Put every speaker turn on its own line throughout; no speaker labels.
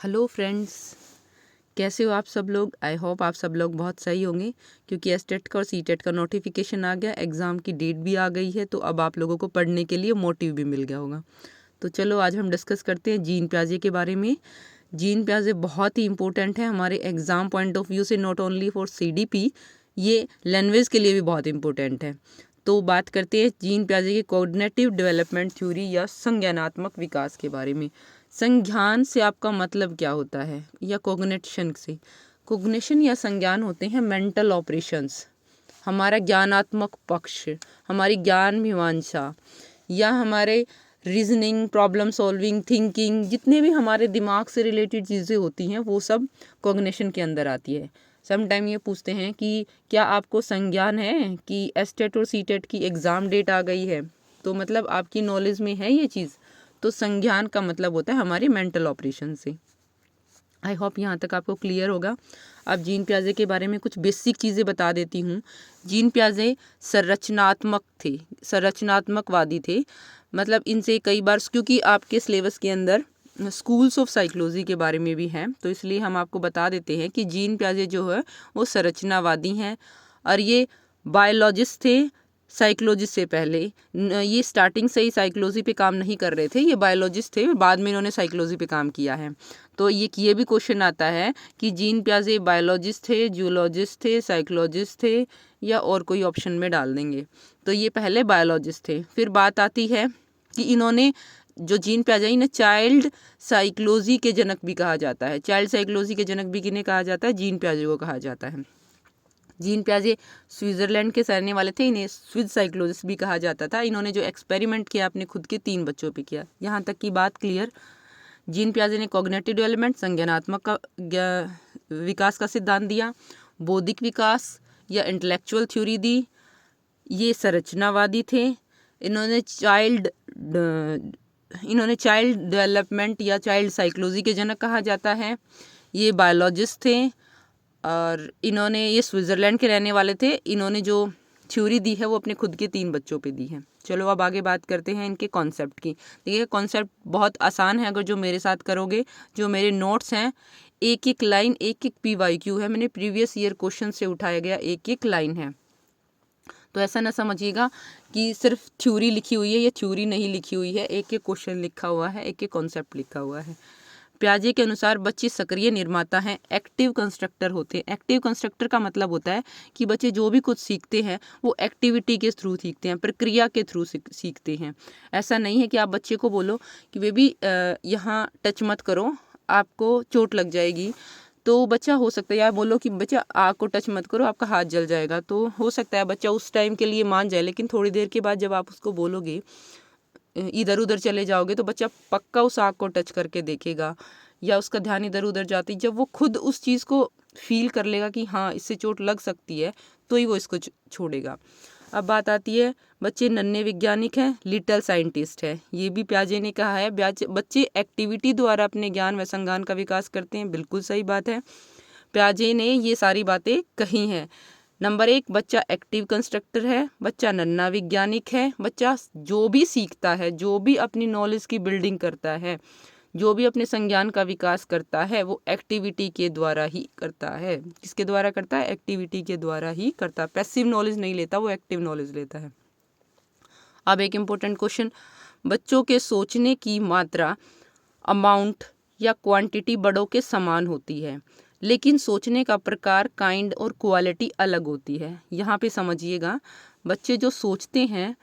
Hello friends, कैसे हो आप सब लोग। आई होप आप सब लोग बहुत सही होंगे क्योंकि एसटेट का और सीटेट का नोटिफिकेशन आ गया, एग्ज़ाम की डेट भी आ गई है, तो अब आप लोगों को पढ़ने के लिए मोटिव भी मिल गया होगा। तो चलो आज हम डिस्कस करते हैं जीन प्याजे के बारे में। जीन प्याजे बहुत ही इंपॉर्टेंट है हमारे एग्ज़ाम पॉइंट ऑफ व्यू से, नॉट ओनली फॉर सीडीपी, ये लैंग्वेज के लिए भी बहुत इंपॉर्टेंट है। तो बात करते हैं जीन प्याजे के कॉग्निटिव डेवलपमेंट थ्योरी या संज्ञानात्मक विकास के बारे में। संज्ञान से आपका मतलब क्या होता है, या कॉग्निशन से। कॉग्निशन या संज्ञान होते हैं मेंटल ऑपरेशंस, हमारा ज्ञानात्मक पक्ष, हमारी ज्ञान मीमांसा या हमारे रीजनिंग, प्रॉब्लम सॉल्विंग, थिंकिंग, जितने भी हमारे दिमाग से रिलेटेड चीज़ें होती हैं वो सब कॉग्निशन के अंदर आती है। सम टाइम ये पूछते हैं कि क्या आपको संज्ञान है कि एसटेट और सीटेट की एग्ज़ाम डेट आ गई है, तो मतलब आपकी नॉलेज में है ये चीज़। तो संज्ञान का मतलब होता है हमारी मेंटल ऑपरेशन से। आई होप यहाँ तक आपको क्लियर होगा। अब जीन प्याजे के बारे में कुछ बेसिक चीज़ें बता देती हूँ। जीन प्याजे संरचनात्मकवादी थे। मतलब इनसे कई बार, क्योंकि आपके सिलेबस के अंदर स्कूल्स ऑफ साइकोलॉजी के बारे में भी हैं, तो इसलिए हम आपको बता देते हैं कि जीन प्याजे जो है वो संरचनावादी हैं और ये बायोलॉजिस्ट थे। साइकोलॉजिस्ट से पहले ये स्टार्टिंग से ही साइकोलॉजी पे काम नहीं कर रहे थे, ये बायोलॉजिस्ट थे, बाद में इन्होंने साइकोलॉजी पे काम किया है। तो ये भी क्वेश्चन आता है कि जीन प्याजे बायोलॉजिस्ट थे, जूलॉजिस्ट थे, साइकोलॉजिस्ट थे, या और कोई ऑप्शन में डाल देंगे। तो ये पहले बायोलॉजिस्ट थे। फिर बात आती है कि इन्होंने जो जीन प्याजे, इन्हें चाइल्ड साइकोलॉजी के जनक भी कहा जाता है। चाइल्ड साइकोलॉजी के जनक भी किन्हें कहा जाता है, जीन प्याजे को कहा जाता है। जीन प्याजे स्विट्ज़रलैंड के रहने वाले थे, इन्हें स्विस साइकोलॉजिस्ट भी कहा जाता था। इन्होंने जो एक्सपेरिमेंट किया अपने खुद के 3 बच्चों पे किया। यहाँ तक की बात क्लियर। जीन प्याजे ने कॉग्निटिव डेवलपमेंट, संज्ञानात्मक विकास का सिद्धांत दिया, बौद्धिक विकास या इंटेलेक्चुअल थ्योरी दी। ये संरचनावादी थे। इन्होंने चाइल्ड डेवलपमेंट या चाइल्ड साइकोलॉजी के जनक कहा जाता है। ये बायोलॉजिस्ट थे और इन्होंने, ये स्विट्ज़रलैंड के रहने वाले थे। इन्होंने जो थ्योरी दी है वो अपने खुद के 3 बच्चों पे दी है। चलो अब आगे बात करते हैं इनके कॉन्सेप्ट की। देखिए कॉन्सेप्ट बहुत आसान है, अगर जो मेरे साथ करोगे। जो मेरे नोट्स हैं, एक एक लाइन, एक एक PYQ है, मैंने प्रीवियस ईयर क्वेश्चन से उठाया गया एक एक लाइन है। तो ऐसा ना समझिएगा कि सिर्फ थ्योरी लिखी हुई है, ये थ्योरी नहीं लिखी हुई है, एक एक क्वेश्चन लिखा हुआ है, एक एक कॉन्सेप्ट लिखा हुआ है। प्याजे के अनुसार बच्चे सक्रिय निर्माता हैं, एक्टिव कंस्ट्रक्टर होते हैं। एक्टिव कंस्ट्रक्टर का मतलब होता है कि बच्चे जो भी कुछ सीखते हैं वो एक्टिविटी के थ्रू सीखते हैं, प्रक्रिया के थ्रू सीखते हैं। ऐसा नहीं है कि आप बच्चे को बोलो कि बेबी यहाँ टच मत करो, आपको चोट लग जाएगी, तो बच्चा हो सकता है, या बोलो कि बच्चा आग को टच मत करो, आपका हाथ जल जाएगा, तो हो सकता है बच्चा उस टाइम के लिए मान जाए, लेकिन थोड़ी देर के बाद जब आप उसको बोलोगे इधर उधर चले जाओगे, तो बच्चा पक्का उस आग को टच करके देखेगा, या उसका ध्यान इधर उधर जाती, जब वो खुद उस चीज़ को फील कर लेगा कि हाँ इससे चोट लग सकती है, तो ही वो इसको छोड़ेगा। अब बात आती है, बच्चे नन्हे वैज्ञानिक हैं, लिटिल साइंटिस्ट है। ये भी प्याजे ने कहा है, बच्चे एक्टिविटी द्वारा अपने ज्ञान व संज्ञान का विकास करते हैं। बिल्कुल सही बात है, प्याजे ने ये सारी बातें कही हैं। नंबर 1, बच्चा एक्टिव कंस्ट्रक्टर है, बच्चा नन्हा वैज्ञानिक है। बच्चा जो भी सीखता है, जो भी अपनी नॉलेज की बिल्डिंग करता है, जो भी अपने संज्ञान का विकास करता है, वो एक्टिविटी के द्वारा ही करता है। किसके द्वारा करता है? एक्टिविटी के द्वारा ही करता है। पैसिव नॉलेज नहीं लेता, वो एक्टिव नॉलेज लेता है। अब एक इम्पोर्टेंट क्वेश्चन, बच्चों के सोचने की मात्रा, अमाउंट या क्वांटिटी बड़ों के समान होती है, लेकिन सोचने का प्रकार, काइंड और क्वालिटी अलग होती है। यहाँ पे समझिएगा, बच्चे जो सोचते हैं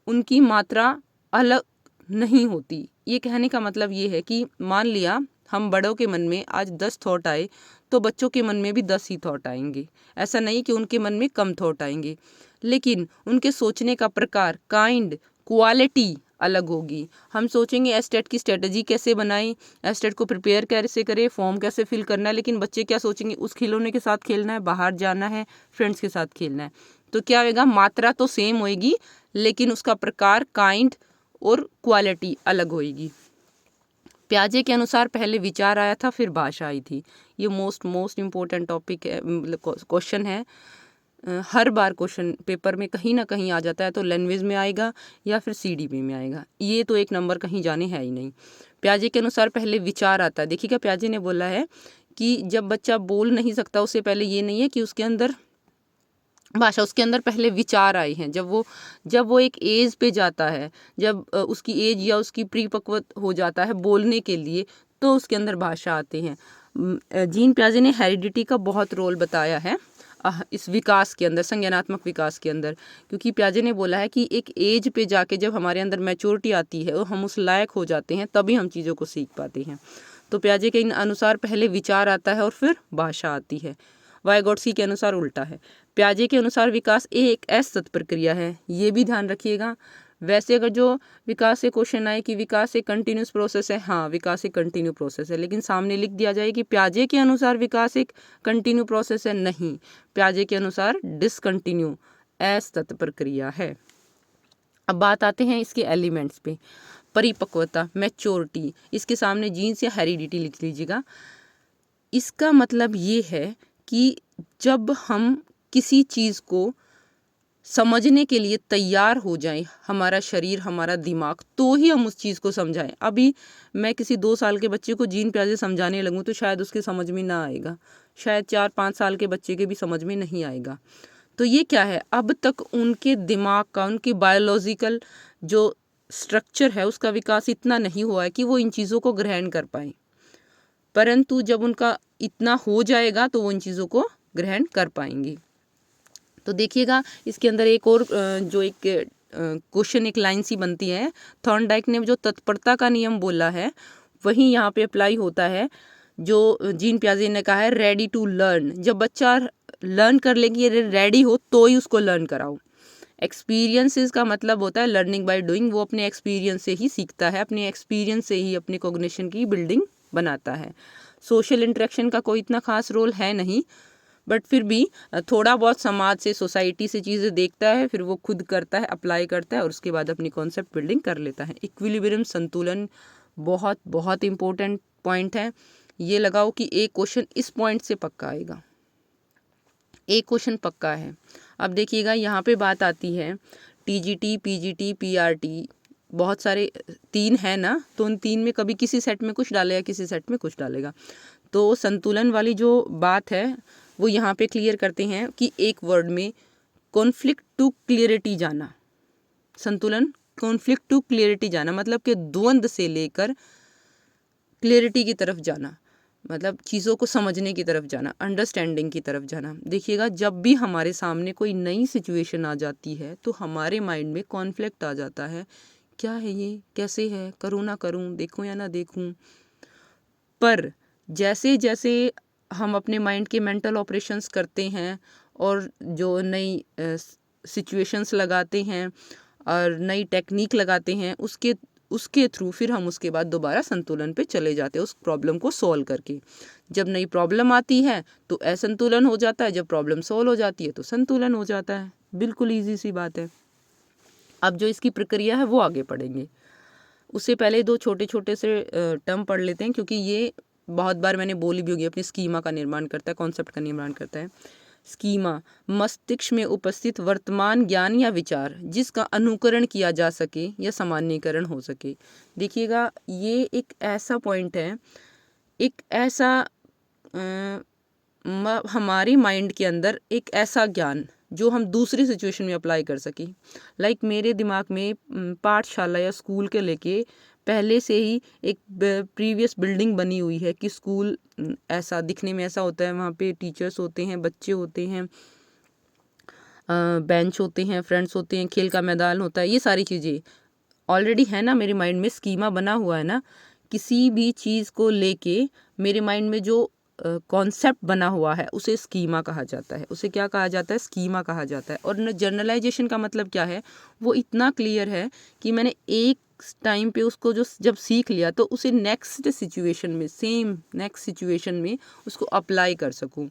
उनकी मात्रा अलग नहीं होती। ये कहने का मतलब ये है कि मान लिया हम बड़ों के मन में आज 10 थॉट आए, तो बच्चों के मन में भी 10 ही थॉट आएंगे। ऐसा नहीं कि उनके मन में कम थॉट आएंगे, लेकिन उनके सोचने का प्रकार, काइंड, क्वालिटी अलग होगी। हम सोचेंगे एस्टेट की स्ट्रेटजी कैसे बनाएं, एस्टेट को प्रिपेयर कैसे करें, फॉर्म कैसे फिल करना है, लेकिन बच्चे क्या सोचेंगे, उस खिलौने के साथ खेलना है, बाहर जाना है, फ्रेंड्स के साथ खेलना है। तो क्या होगा, मात्रा तो सेम होएगी, लेकिन उसका प्रकार, काइंड और क्वालिटी अलग होएगी। प्याजे के अनुसार पहले विचार आया था, फिर भाषा आई थी। ये मोस्ट इम्पोर्टेंट टॉपिक है, मतलब क्वेश्चन है। हर बार क्वेश्चन पेपर में कहीं ना कहीं आ जाता है, तो लैंग्वेज में आएगा या फिर CDP में आएगा। ये तो एक नंबर कहीं जाने है ही नहीं। प्याजे के अनुसार पहले विचार आता है। देखिएगा प्याजे ने बोला है कि जब बच्चा बोल नहीं सकता उससे पहले ये नहीं है कि उसके अंदर भाषा, उसके अंदर पहले विचार आए हैं। जब वो एक एज पे जाता है, जब उसकी एज या उसकी परिपक्व हो जाता है बोलने के लिए, तो उसके अंदर भाषा आते हैं। जीन प्याजे ने हेरिडिटी का बहुत रोल बताया है इस विकास के अंदर, संज्ञानात्मक विकास के अंदर, क्योंकि प्याजे ने बोला है कि एक एज पे जाके जब हमारे अंदर मैच्योरिटी आती है और हम उस लायक हो जाते हैं तभी हम चीज़ों को सीख पाते हैं। तो प्याजे के अनुसार पहले विचार आता है और फिर भाषा आती है। वाइगोट्स्की के अनुसार उल्टा है। प्याजे के अनुसार विकास एक असतत प्रक्रिया है, ये भी ध्यान रखिएगा। वैसे अगर जो विकास से क्वेश्चन आए कि विकास एक कंटिन्यूस प्रोसेस है, हाँ विकास एक कंटिन्यू प्रोसेस है, लेकिन सामने लिख दिया जाए कि प्याजे के अनुसार विकास एक कंटिन्यू प्रोसेस है, नहीं, प्याजे के अनुसार डिसकंटिन्यू असतत प्रक्रिया है। अब बात आते हैं इसके एलिमेंट्स पे। परिपक्वता, मैच्योरिटी, इसके सामने जीन्स या हेरिडिटी लिख लीजिएगा। इसका मतलब ये है कि जब हम किसी चीज़ को समझने के लिए तैयार हो जाएं, हमारा शरीर, हमारा दिमाग, तो ही हम उस चीज़ को समझाएं। अभी मैं किसी 2 साल के बच्चे को जीन प्याजे समझाने लगूं तो शायद उसके समझ में ना आएगा, शायद 4-5 साल के बच्चे के भी समझ में नहीं आएगा। तो ये क्या है, अब तक उनके दिमाग का, उनके बायोलॉजिकल जो स्ट्रक्चर है उसका विकास इतना नहीं हुआ है कि वो इन चीज़ों को ग्रहण कर पाएँ। परंतु जब उनका इतना हो जाएगा तो वो इन चीज़ों को ग्रहण कर पाएंगे। तो देखिएगा इसके अंदर एक और जो एक क्वेश्चन, एक लाइन सी बनती है। थॉर्नडाइक ने जो तत्परता का नियम बोला है वही यहाँ पे अप्लाई होता है जो जीन प्याजे ने कहा है, रेडी टू लर्न। जब बच्चा लर्न कर लेगी, रेडी हो तो ही उसको लर्न कराओ। एक्सपीरियंसेस का मतलब होता है लर्निंग बाय डूइंग। वो अपने एक्सपीरियंस से ही सीखता है, अपने एक्सपीरियंस से ही अपनी कॉग्निशन की बिल्डिंग बनाता है। सोशल इंटरेक्शन का कोई इतना खास रोल है नहीं, बट फिर भी थोड़ा बहुत समाज से, सोसाइटी से चीज़ें देखता है, फिर वो खुद करता है, अप्लाई करता है और उसके बाद अपनी कॉन्सेप्ट बिल्डिंग कर लेता है। इक्विलिब्रियम, संतुलन, बहुत बहुत इम्पोर्टेंट पॉइंट है। ये लगाओ कि एक क्वेश्चन इस पॉइंट से पक्का आएगा, एक क्वेश्चन पक्का है। अब देखिएगा यहाँ पे बात आती है टीजीटी, पीजीटी, पीआरटी, बहुत सारे 3 है ना, तो उन 3 में कभी किसी सेट में कुछ डालेगा, किसी सेट में कुछ डालेगा। तो संतुलन वाली जो बात है वो यहाँ पे क्लियर करते हैं कि एक वर्ड में कॉन्फ्लिक्ट टू क्लियरिटी जाना। संतुलन, कॉन्फ्लिक्ट टू क्लियरिटी जाना मतलब कि द्वंद्व से लेकर क्लियरिटी की तरफ जाना, मतलब चीज़ों को समझने की तरफ जाना, अंडरस्टैंडिंग की तरफ जाना। देखिएगा जब भी हमारे सामने कोई नई सिचुएशन आ जाती है तो हमारे माइंड में कॉन्फ्लिक्ट आ जाता है, क्या है ये, कैसे है, करूँ ना करूँ, देखूँ या ना देखूँ। पर जैसे जैसे हम अपने माइंड के मेंटल ऑपरेशंस करते हैं और जो नई सिचुएशंस लगाते हैं और नई टेक्निक लगाते हैं, उसके थ्रू फिर हम उसके बाद दोबारा संतुलन पे चले जाते हैं उस प्रॉब्लम को सॉल्व करके। जब नई प्रॉब्लम आती है तो असंतुलन हो जाता है, जब प्रॉब्लम सॉल्व हो जाती है तो संतुलन हो जाता है। बिल्कुल ईजी सी बात है। अब जो इसकी प्रक्रिया है वो आगे पढ़ेंगे, उससे पहले 2 छोटे छोटे से टर्म पढ़ लेते हैं, क्योंकि ये बहुत बार मैंने बोली भी होगी। अपनी स्कीमा का निर्माण करता है, कॉन्सेप्ट का निर्माण करता है। स्कीमा, मस्तिष्क में उपस्थित वर्तमान ज्ञान या विचार जिसका अनुकरण किया जा सके या सामान्यीकरण हो सके। देखिएगा ये एक ऐसा पॉइंट है, एक ऐसा हमारे माइंड के अंदर एक ऐसा ज्ञान जो हम दूसरी सिचुएशन में अप्लाई कर सकें। लाइक मेरे दिमाग में पाठशाला या स्कूल के लेके पहले से ही एक प्रीवियस बिल्डिंग बनी हुई है कि स्कूल ऐसा दिखने में ऐसा होता है, वहाँ पे टीचर्स होते हैं, बच्चे होते हैं, बेंच होते हैं, फ्रेंड्स होते हैं, खेल का मैदान होता है, ये सारी चीज़ें ऑलरेडी है ना मेरे माइंड में, स्कीमा बना हुआ है ना। किसी भी चीज़ को लेके मेरे माइंड में जो कॉन्सेप्ट बना हुआ है उसे स्कीमा कहा जाता है। उसे क्या कहा जाता है? स्कीमा कहा जाता है। और जर्नलाइजेशन का मतलब क्या है? वो इतना क्लियर है कि मैंने एक टाइम पे उसको जो जब सीख लिया तो उसे नेक्स्ट सिचुएशन में, सेम नेक्स्ट सिचुएशन में उसको अप्लाई कर सकूं।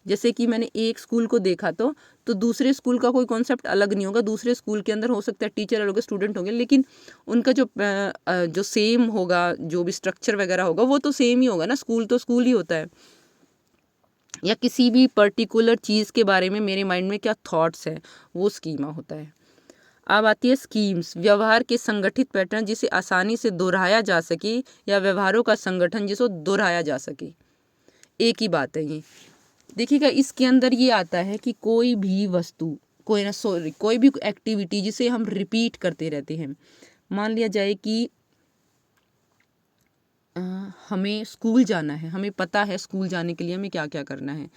जैसे कि मैंने एक स्कूल को देखा तो दूसरे स्कूल का कोई कॉन्सेप्ट अलग नहीं होगा। दूसरे स्कूल के अंदर हो सकता है टीचर अलग होंगे, स्टूडेंट होंगे, लेकिन उनका जो सेम होगा, जो भी स्ट्रक्चर वगैरह होगा वो तो सेम ही होगा ना। स्कूल तो स्कूल ही होता है। या किसी भी पर्टिकुलर चीज़ के बारे में मेरे माइंड में क्या थॉट्स हैं वो स्कीमा होता है। अब आती है स्कीम्स, व्यवहार के संगठित पैटर्न जिसे आसानी से दोहराया जा सके या व्यवहारों का संगठन जिसको दोहराया जा सके। एक ही बात है ये। देखिएगा इसके अंदर ये आता है कि कोई भी वस्तु, कोई भी एक्टिविटी जिसे हम रिपीट करते रहते हैं। मान लिया जाए कि हमें स्कूल जाना है, हमें पता है स्कूल जाने के लिए हमें क्या क्या करना है।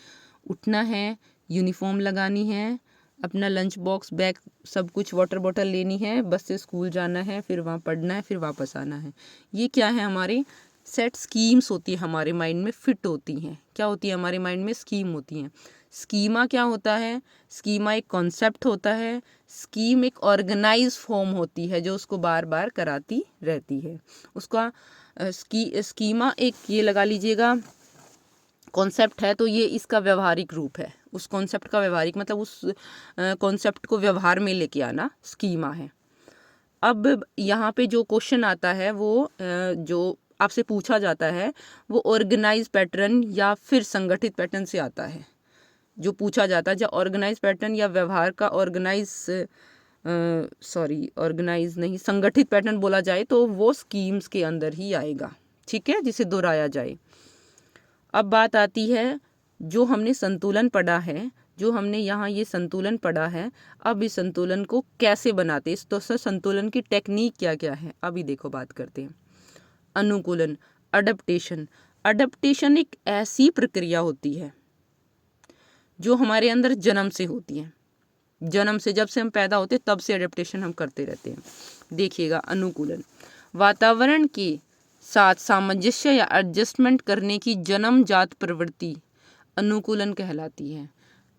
उठना है, यूनिफॉर्म लगानी है, अपना लंच बॉक्स, बैग, सब कुछ, वाटर बॉटल लेनी है, बस से स्कूल जाना है, फिर वहाँ पढ़ना है, फिर वापस आना है। ये क्या है, हमारे सेट स्कीम्स होती है, हमारे माइंड में फिट होती हैं। क्या होती है, हमारे माइंड में स्कीम होती हैं। स्कीमा क्या होता है, स्कीमा एक कॉन्सेप्ट होता है। स्कीम एक ऑर्गेनाइज फॉर्म होती है जो उसको बार बार कराती रहती है। उसका स्कीमा एक, ये लगा लीजिएगा, कॉन्सेप्ट है, तो ये इसका व्यवहारिक रूप है। उस कॉन्सेप्ट का व्यवहारिक मतलब उस कॉन्सेप्ट को व्यवहार में लेके आना स्कीमा है। अब यहाँ पे जो क्वेश्चन आता है वो जो आपसे पूछा जाता है वो ऑर्गेनाइज पैटर्न या फिर संगठित पैटर्न से आता है। जो पूछा जाता है, जब ऑर्गेनाइज पैटर्न या व्यवहार का ऑर्गेनाइज नहीं, संगठित पैटर्न बोला जाए तो वो स्कीम्स के अंदर ही आएगा, ठीक है, जिसे दोहराया जाए। अब बात आती है जो हमने संतुलन पढ़ा है, जो हमने यहाँ ये संतुलन पढ़ा है, अब इस संतुलन को कैसे बनाते हैं, इस तो संतुलन की टेक्निक क्या क्या है, अभी देखो बात करते हैं। अनुकूलन, अडप्टेशन। अडप्टेशन एक ऐसी प्रक्रिया होती है जो हमारे अंदर जन्म से होती है। जन्म से, जब से हम पैदा होते तब से अडेप्टेशन हम करते रहते हैं। देखिएगा, अनुकूलन वातावरण के साथ सामंजस्य या एडजस्टमेंट करने की जन्मजात प्रवृत्ति अनुकूलन कहलाती है।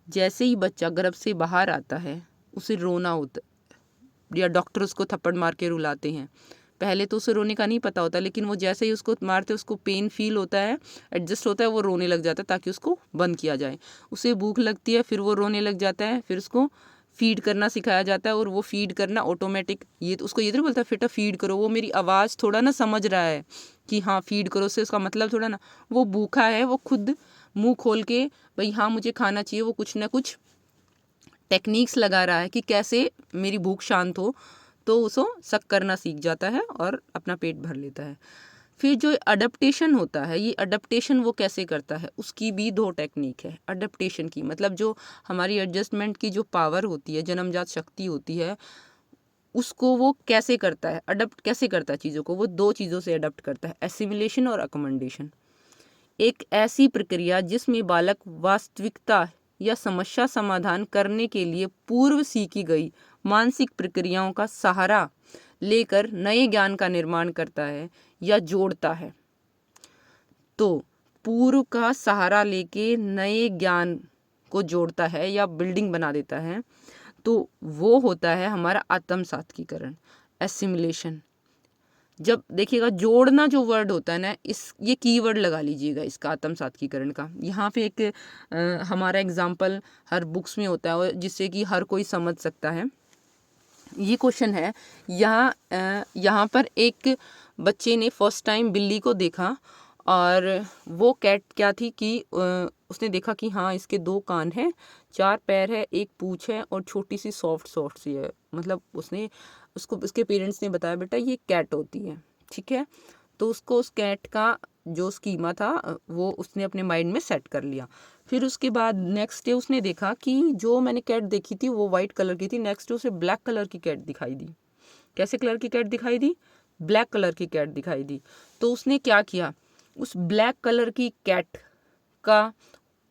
जैसे ही बच्चा गर्भ से बाहर आता है उसे रोना होता या डॉक्टर उसको थप्पड़ मार के रुलाते हैं, पहले तो उसे रोने का नहीं पता होता, लेकिन वो जैसे ही उसको मारते उसको पेन फील होता है, एडजस्ट होता है, वो रोने लग जाता है ताकि उसको बंद किया जाए। उसे भूख लगती है, फिर वो रोने लग जाता है, फिर उसको फीड करना सिखाया जाता है, और वो फीड करना ऑटोमेटिक, ये तो उसको ये तो बोलता है बेटा फीड करो, वो मेरी आवाज़ थोड़ा ना समझ रहा है कि हाँ फीड करो, से उसका मतलब थोड़ा ना, वो भूखा है, वो खुद मुंह खोल के भाई हाँ मुझे खाना चाहिए, वो कुछ ना कुछ टेक्निक्स लगा रहा है कि कैसे मेरी भूख शांत हो, तो उसको शक करना सीख जाता है और अपना पेट भर लेता है। फिर जो अडप्टेशन होता है, ये अडप्टेशन वो कैसे करता है, उसकी भी दो टेक्निक है अडप्टेशन की। मतलब जो हमारी एडजस्टमेंट की जो पावर होती है, जन्मजात शक्ति होती है, उसको वो कैसे करता है, अडप्ट कैसे करता है चीज़ों को, वो दो चीज़ों से अडप्ट करता है, एसिमिलेशन और अकोमोडेशन। एक ऐसी प्रक्रिया जिसमें बालक वास्तविकता या समस्या समाधान करने के लिए पूर्व सीखी गई मानसिक प्रक्रियाओं का सहारा लेकर नए ज्ञान का निर्माण करता है या जोड़ता है। तो पूर्व का सहारा लेके नए ज्ञान को जोड़ता है या बिल्डिंग बना देता है, तो वो होता है हमारा आत्मसात्कीकरण, एसिमिलेशन। जब देखिएगा जोड़ना जो वर्ड होता है ना, ये कीवर्ड लगा लीजिएगा इसका, आत्मसात्कीकरण का। यहाँ पे एक हमारा एग्जाम्पल हर बुक्स में होता है जिससे कि हर कोई समझ सकता है। ये क्वेश्चन है, यहाँ पर एक बच्चे ने फर्स्ट टाइम बिल्ली को देखा, और वो कैट क्या थी कि उसने देखा कि हाँ इसके 2 कान हैं, 4 पैर है, एक पूँछ है और छोटी सी सॉफ्ट सी है। मतलब उसको उसके पेरेंट्स ने बताया बेटा ये कैट होती है, ठीक है। तो उसको उस कैट का जो स्कीमा था वो उसने अपने माइंड में सेट कर लिया। फिर उसके बाद नेक्स्ट डे उसने देखा कि जो मैंने कैट देखी थी वो वाइट कलर की थी, नेक्स्ट डे उसे ब्लैक कलर की कैट दिखाई दी। कैसे कलर की कैट दिखाई दी? ब्लैक कलर की कैट दिखाई दी। तो उसने क्या किया, उस ब्लैक कलर की कैट का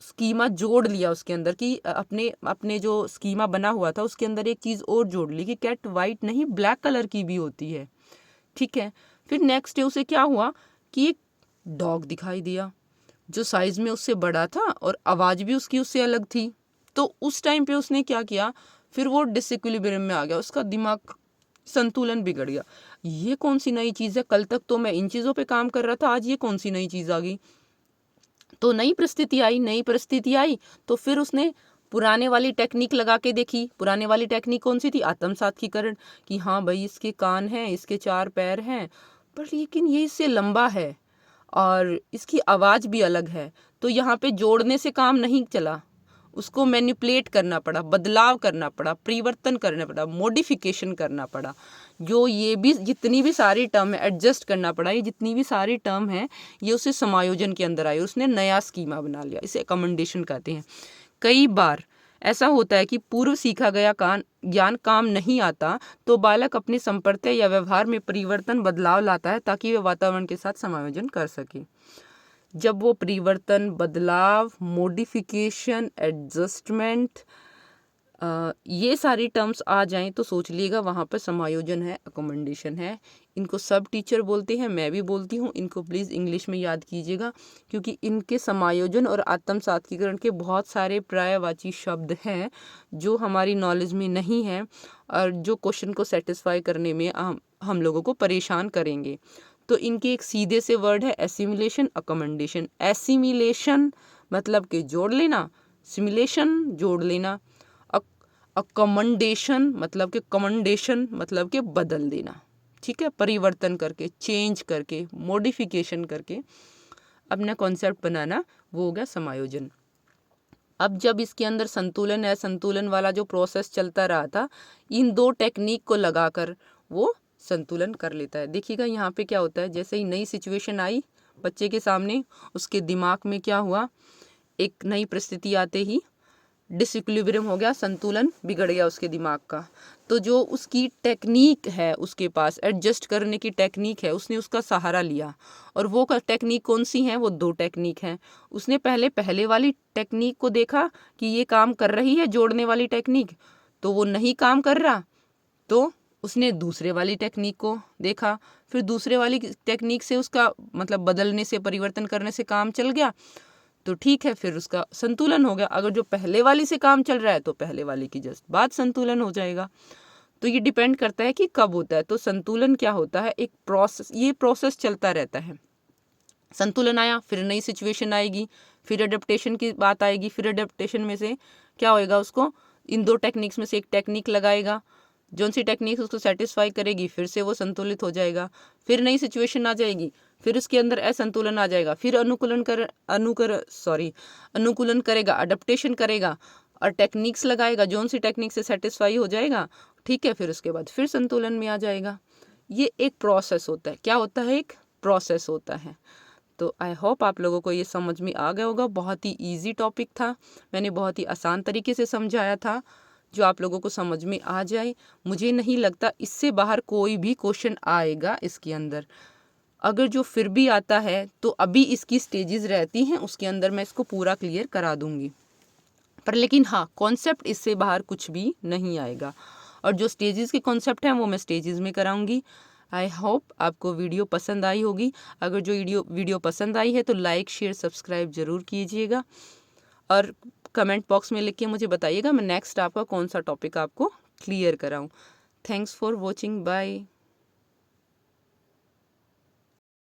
स्कीमा जोड़ लिया उसके अंदर, कि अपने जो स्कीमा बना हुआ था उसके अंदर एक चीज़ और जोड़ ली कि कैट वाइट नहीं ब्लैक कलर की भी होती है, ठीक है। फिर नेक्स्ट डे उसे क्या हुआ कि एक डॉग दिखाई दिया जो साइज में उससे बड़ा था और आवाज़ भी उसकी उससे अलग थी। तो उस टाइम पे उसने क्या किया, फिर वो डिसइक्विलिब्रियम में आ गया, उसका दिमाग संतुलन बिगड़ गया। ये कौन सी नई चीज़ है, कल तक तो मैं इन चीज़ों पे काम कर रहा था, आज ये कौन सी नई चीज़ आ गई। तो नई परिस्थिति आई तो फिर उसने पुराने वाली टेक्निक लगा के देखी। पुराने वाली टेक्निक कौन सी थी? आत्मसात्कीकरण, कि हाँ भाई इसके कान हैं, इसके 4 पैर हैं, पर लेकिन ये इससे लंबा है और इसकी आवाज़ भी अलग है। तो यहाँ पे जोड़ने से काम नहीं चला, उसको मैनिपुलेट करना पड़ा, बदलाव करना पड़ा, परिवर्तन करना पड़ा, मॉडिफिकेशन करना पड़ा। जो ये भी जितनी भी सारी टर्म है, एडजस्ट करना पड़ा, ये जितनी भी सारी टर्म है ये उसे समायोजन के अंदर आई, उसने नया स्कीमा बना लिया। इसे अकोमोडेशन कहते हैं। कई बार ऐसा होता है कि पूर्व सीखा गया ज्ञान काम नहीं आता, तो बालक अपने संप्रदाय या व्यवहार में परिवर्तन, बदलाव लाता है ताकि वह वातावरण के साथ समायोजन कर सके। जब वो परिवर्तन, बदलाव, मॉडिफिकेशन, एडजस्टमेंट, ये सारी टर्म्स आ जाएं तो सोच लीजिएगा वहाँ पर समायोजन है, अकोमोडेशन है। इनको सब टीचर बोलते हैं, मैं भी बोलती हूँ। इनको प्लीज़ इंग्लिश में याद कीजिएगा, क्योंकि इनके समायोजन और आत्म सात्विकरण के बहुत सारे पर्यायवाची शब्द हैं जो हमारी नॉलेज में नहीं है और जो क्वेश्चन को सेटिस्फाई करने में हम लोगों को परेशान करेंगे। तो इनके एक सीधे से वर्ड है एसिमिलेशन, अकोमोडेशन। एसिमिलेशन मतलब कि जोड़ लेना, सिमुलेशन जोड़ लेना, अकोमोडेशन मतलब कि कमेंडेशन मतलब कि बदल देना। ठीक है, परिवर्तन करके, चेंज करके, मॉडिफिकेशन करके अपना कॉन्सेप्ट बनाना, वो हो गया समायोजन। अब जब इसके अंदर संतुलन है, संतुलन वाला जो प्रोसेस चलता रहा था, इन दो टेक्निक को लगाकर वो संतुलन कर लेता है। देखिएगा यहाँ पे क्या होता है, जैसे ही नई सिचुएशन आई बच्चे के सामने, उसके दिमाग में क्या हुआ, एक नई परिस्थिति आते ही डिसइक्विलिब्रियम हो गया, संतुलन बिगड़ गया उसके दिमाग का। तो जो उसकी टेक्निक है, उसके पास एडजस्ट करने की टेक्निक है, उसने उसका सहारा लिया। और वो टेक्निक कौन सी हैं, वो दो टेक्निक हैं। उसने पहले वाली टेक्निक को देखा कि ये काम कर रही है, जोड़ने वाली टेक्निक, तो वो नहीं काम कर रहा, तो उसने दूसरे वाली टेक्निक को देखा। फिर दूसरे वाली टेक्निक से उसका मतलब बदलने से, परिवर्तन करने से काम चल गया, तो ठीक है, फिर उसका संतुलन हो गया। अगर जो पहले वाली से काम चल रहा है तो पहले वाली की जस्ट बाद संतुलन हो जाएगा। तो ये डिपेंड करता है कि कब होता है। तो संतुलन क्या होता है, एक प्रोसेस, ये प्रोसेस चलता रहता है। संतुलन आया, फिर नई सिचुएशन आएगी, फिर अडेप्टेशन की बात आएगी, फिर अडेप्टेशन में से क्या होएगा, उसको इन दो टेक्निक्स में से एक टेक्निक लगाएगा, जो सी टेक्निक उसको सेटिस्फाई करेगी, फिर से वो संतुलित हो जाएगा। फिर नई सिचुएशन आ जाएगी, फिर उसके अंदर असंतुलन आ जाएगा, फिर अनुकूलन करेगा, अडेप्टेशन करेगा और टेक्निक्स लगाएगा, जो सी टेक्निक से सेटिस्फाई हो जाएगा, ठीक है, फिर उसके बाद फिर संतुलन में आ जाएगा। ये एक प्रोसेस होता है। क्या होता है, एक प्रोसेस होता है। तो आई होप आप लोगों को ये समझ में आ गया होगा। बहुत ही ईजी टॉपिक था, मैंने बहुत ही आसान तरीके से समझाया था, जो आप लोगों को समझ में आ जाए। मुझे नहीं लगता इससे बाहर कोई भी क्वेश्चन आएगा इसके अंदर। अगर जो फिर भी आता है तो अभी इसकी स्टेजेस रहती हैं, उसके अंदर मैं इसको पूरा क्लियर करा दूंगी। पर लेकिन हाँ, कॉन्सेप्ट इससे बाहर कुछ भी नहीं आएगा, और जो स्टेजेस के कॉन्सेप्ट हैं वो मैं स्टेजेस में कराऊंगी। आई होप आपको वीडियो पसंद आई होगी। अगर जो वीडियो पसंद आई है तो लाइक, शेयर, सब्सक्राइब ज़रूर कीजिएगा और कमेंट बॉक्स में लिख के मुझे बताइएगा मैं नेक्स्ट आपका कौन सा टॉपिक आपको क्लियर कराऊं। Thanks for watching, bye.